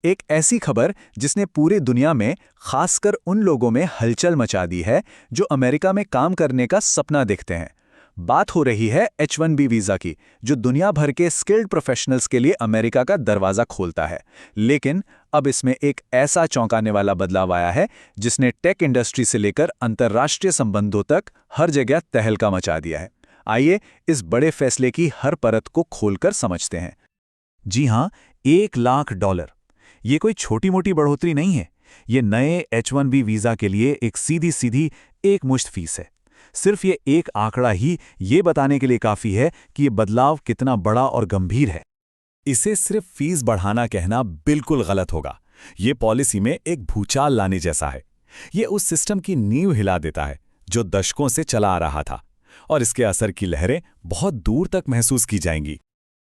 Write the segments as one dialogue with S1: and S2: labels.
S1: एक ऐसी खबर जिसने पूरी दुनिया में, खासकर उन लोगों में हलचल मचा दी है जो अमेरिका में काम करने का सपना देखते हैं। बात हो रही है H-1B वीज़ा की, जो दुनिया भर के स्किल्ड प्रोफेशनल्स के लिए अमेरिका का दरवाज़ा खोलता है। लेकिन अब इसमें एक ऐसा चौंकाने वाला बदलाव आया है जिसने टेक इंडस्ट्री से लेकर अंतर्राष्ट्रीय संबंधों तक हर जगह तहलका मचा दिया है। आइए इस बड़े फैसले की हर परत को खोलकर समझते हैं। जी हाँ, $1 लाख। ये कोई छोटी मोटी बढ़ोतरी नहीं है। ये नए H-1B वीज़ा के लिए एक सीधी सीधी एक मुश्त फीस है। सिर्फ ये एक आंकड़ा ही ये बताने के लिए काफ़ी है कि ये बदलाव कितना बड़ा और गंभीर है।
S2: इसे सिर्फ फीस बढ़ाना कहना बिल्कुल गलत होगा। ये पॉलिसी में एक भूचाल लाने जैसा है। ये उस सिस्टम की नींव हिला देता है जो दशकों से चला आ रहा था, और इसके असर की लहरें बहुत दूर तक महसूस की जाएंगी।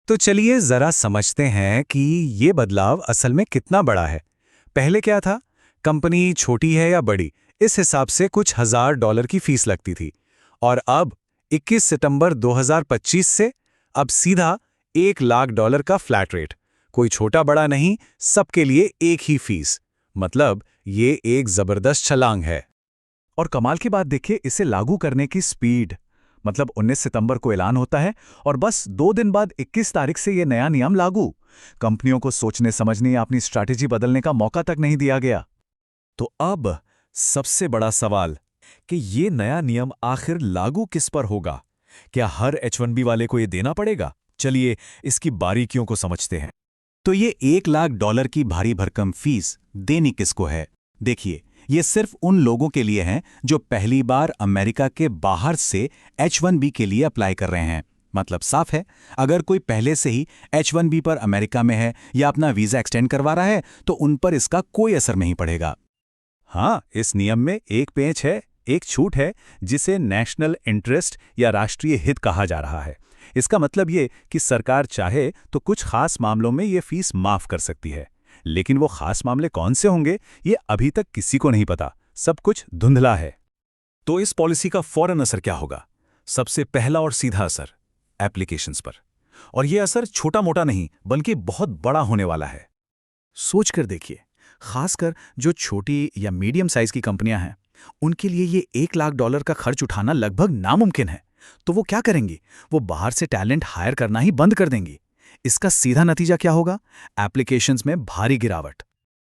S1: तो चलिए जरा समझते हैं कि ये बदलाव असल में कितना बड़ा है। पहले क्या था? कंपनी छोटी है या बड़ी, इस हिसाब से कुछ $1000 की फीस लगती थी। और अब 21 सितंबर 2025 से अब सीधा $1 लाख का फ्लैट रेट। कोई छोटा बड़ा नहीं, सबके लिए एक ही फीस। मतलब ये एक जबरदस्त छलांग है।
S2: और कमाल की बात देखिए, इसे लागू करने की स्पीड। मतलब 19 सितंबर को ऐलान होता है और बस 2 दिन बाद 21 तारीख से ये नया नियम लागू। कंपनियों को सोचने समझने या अपनी स्ट्रैटेजी बदलने का मौका तक नहीं दिया गया। तो अब सबसे बड़ा सवाल कि ये नया नियम आखिर लागू किस पर होगा? क्या हर H-1B वाले को ये देना पड़ेगा? चलिए इसकी बारीकियों को समझते हैं।
S1: तो ये $1 लाख की भारी भरकम फीस देनी किसको है? देखिए, ये सिर्फ उन लोगों के लिए है जो पहली बार अमेरिका के बाहर से H-1B के लिए अप्लाई कर रहे हैं। मतलब साफ है, अगर कोई पहले से ही H-1B पर अमेरिका में है या अपना वीज़ा एक्सटेंड करवा रहा है तो उन पर इसका कोई असर नहीं पड़ेगा।
S2: हाँ, इस नियम में एक पेंच है, एक छूट है, जिसे नेशनल इंटरेस्ट या राष्ट्रीय हित कहा जा रहा है। इसका मतलब ये कि सरकार चाहे तो कुछ खास मामलों में ये फीस माफ कर सकती है। लेकिन वो खास मामले कौन से होंगे, ये अभी तक किसी को नहीं पता। सब कुछ धुंधला है। तो इस पॉलिसी का फौरन असर क्या होगा? सबसे पहला और सीधा असर एप्लीकेशंस पर। और ये असर छोटा मोटा नहीं बल्कि बहुत बड़ा होने वाला है।
S1: सोच कर देखिए, खासकर जो छोटी या मीडियम साइज की कंपनियां हैं, उनके लिए ये $1 लाख का खर्च उठाना लगभग नामुमकिन है। तो वो क्या करेंगी? वो बाहर से टैलेंट हायर करना ही बंद कर देंगी। इसका सीधा नतीजा क्या होगा? एप्लीकेशंस में भारी गिरावट।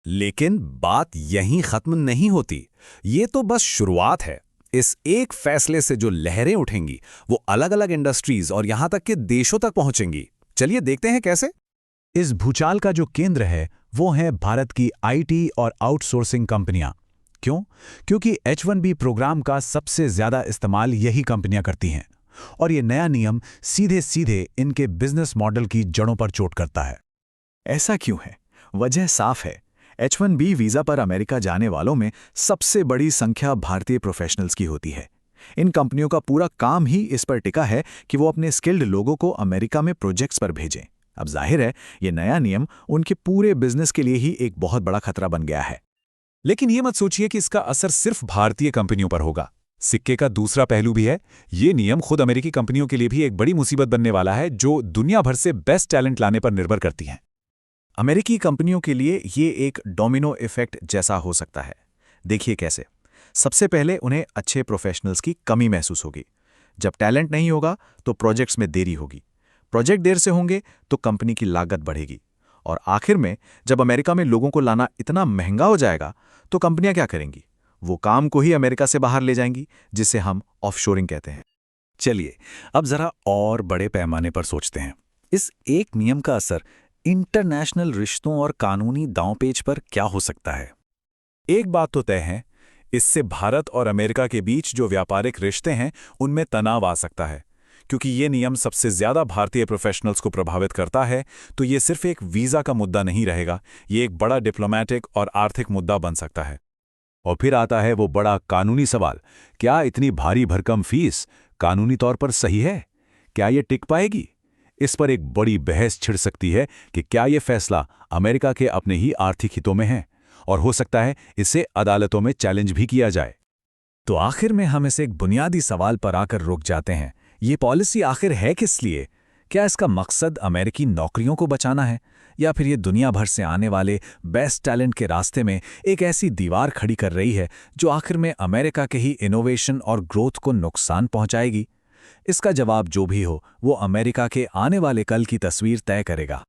S2: लेकिन बात यहीं खत्म नहीं होती। ये तो बस शुरुआत है। इस एक फैसले से जो लहरें उठेंगी वो अलग अलग इंडस्ट्रीज और यहां तक कि देशों तक पहुंचेंगी। चलिए देखते हैं कैसे।
S1: इस भूचाल का जो केंद्र है वो है भारत की आईटी और आउटसोर्सिंग कंपनियां। क्यों? क्योंकि H-1B प्रोग्राम का सबसे ज्यादा इस्तेमाल यही कंपनियां करती हैं। और ये नया नियम सीधे सीधे इनके बिजनेस मॉडल की जड़ों पर चोट करता है।
S2: ऐसा क्यों है? वजह साफ है। H-1B वीज़ा पर अमेरिका जाने वालों में सबसे बड़ी संख्या भारतीय प्रोफेशनल्स की होती है। इन कंपनियों का पूरा काम ही इस पर टिका है कि वो अपने स्किल्ड लोगों को अमेरिका में प्रोजेक्ट्स पर भेजें। अब जाहिर है, ये नया नियम उनके पूरे बिजनेस के लिए ही एक बहुत बड़ा खतरा बन गया है।
S1: लेकिन ये मत सोचिए कि इसका असर सिर्फ भारतीय कंपनियों पर होगा। सिक्के का दूसरा पहलू भी है। ये नियम खुद अमेरिकी कंपनियों के लिए भी एक बड़ी मुसीबत बनने वाला है, जो दुनिया भर से बेस्ट टैलेंट लाने पर निर्भर करती हैं।
S2: अमेरिकी कंपनियों के लिए ये एक डोमिनो इफेक्ट जैसा हो सकता है। देखिए कैसे। सबसे पहले उन्हें अच्छे प्रोफेशनल्स की कमी महसूस होगी। जब टैलेंट नहीं होगा तो प्रोजेक्ट्स में देरी होगी। प्रोजेक्ट देर से होंगे तो कंपनी की लागत बढ़ेगी। और आखिर में जब अमेरिका में लोगों को लाना इतना महंगा हो जाएगा तो कंपनियां क्या करेंगी? वो काम को ही अमेरिका से बाहर ले जाएंगी, जिसे हम ऑफशोरिंग कहते हैं।
S1: चलिए अब जरा और बड़े पैमाने पर सोचते हैं। इस एक नियम का असर इंटरनेशनल रिश्तों और कानूनी दांवपेच पर क्या हो सकता है?
S2: एक बात तो तय है, इससे भारत और अमेरिका के बीच जो व्यापारिक रिश्ते हैं उनमें तनाव आ सकता है। क्योंकि ये नियम सबसे ज्यादा भारतीय प्रोफेशनल्स को प्रभावित करता है, तो ये सिर्फ एक वीज़ा का मुद्दा नहीं रहेगा, ये एक बड़ा डिप्लोमैटिक और आर्थिक मुद्दा बन सकता है।
S1: और फिर आता है वो बड़ा कानूनी सवाल, क्या इतनी भारी भरकम फीस कानूनी तौर पर सही है? क्या ये टिक पाएगी? इस पर एक बड़ी बहस छिड़ सकती है कि क्या ये फैसला अमेरिका के अपने ही आर्थिक हितों में है, और हो सकता है इसे अदालतों में चैलेंज भी किया जाए।
S2: तो आखिर में हम इस एक बुनियादी सवाल पर आकर रुक जाते हैं। ये पॉलिसी आखिर है किस लिए? क्या इसका मकसद अमेरिकी नौकरियों को बचाना है, या फिर ये दुनिया भर से आने वाले बेस्ट टैलेंट के रास्ते में एक ऐसी दीवार खड़ी कर रही है जो आखिर में अमेरिका के ही इनोवेशन और ग्रोथ को नुकसान पहुंचाएगी? इसका जवाब जो भी हो, वो अमेरिका के आने वाले कल की तस्वीर तय करेगा।